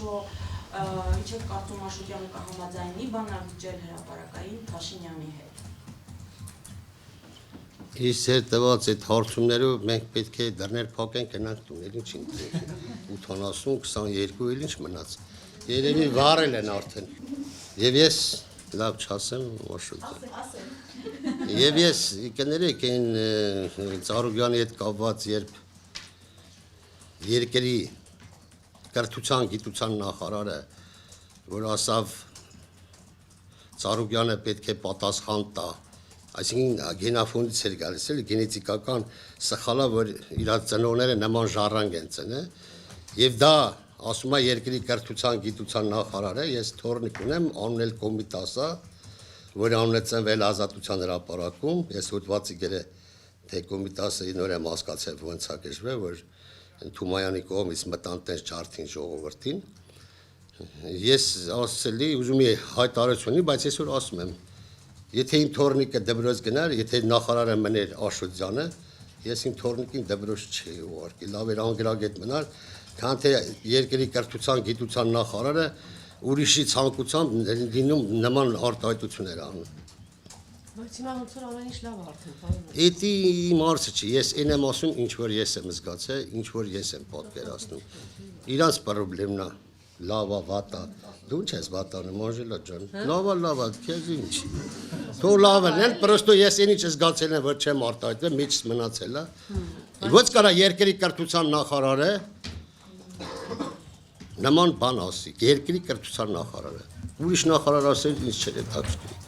что իչեք կարծում Աշոտյանը կհամաձայնի բանավիճել հրապարակային Փաշինյանի հետ։ Իսկ հետևած այդ հարցումներով մենք պետք է դռներ փակենք գնանք տունել, ինչ 80-22 էլ ինչ մնաց։ Երևի վառել են արդեն։ Եվ ես լավ չասեմ, Աշոտյան։ Եվ ես կներեք այն Ծառուկյանի հետ կապված երբ երկրի կրթության գիտության նախարարը որ ասավ Ծառուկյանը պետք է պատասխան տա, այսինքն գենոֆոնդից էր գալիս էլի գենետիկական սխալա որ իր ծնողները նման ժառանգ են ծնե եւ դա ասում է երկրի կրթության գիտության նախարարը ես թորնիկ ունեմ անունել կոմիտասա որ անունեցնվել ազատության հրապարակում ես հոդվածի գրե թե կոմիտասը նոր եմ հասկացել ոնց է գժվել որ Թումայանի կողմից մտան տես ջարդին ժողովրդին ես ասելի ուզում եմ հայտարարությունի բայց ես որ ասում եմ եթե իմ թորնիկը դպրոց գնար եթե նախարարը մներ Աշոտյանը ես իմ թորնիկին դպրոց չի ուղարկի լավ էր անգրագետ մնար քան թե երկրի կրթության գիտության նախարարը ուրիշի ցանկությամբ լինում նման արտահայտություններ անում Բայց հիմա ոնց որ ամեն ինչ լավ արդեն Էդի իմ հարցը չի ես այն եմ ասում ինչ որ ես եմ զգացել ինչ որ ես եմ պատկերացնում իրանց խնդիրն է լավա վատա դու ինչ ես վատանում Անժելա ջան լավա քեզ ինչ Թող լավն են պրոստո ես այն ինչ զգացել եմ որ չեմ արտահայտվել միջս մնացել է ոչ կարա երկրի կրթության նախարարը նման բան ասի երկրի կրթության նախարարը ուրիշ նախարար ասել ինձ չէր հետաքրքրի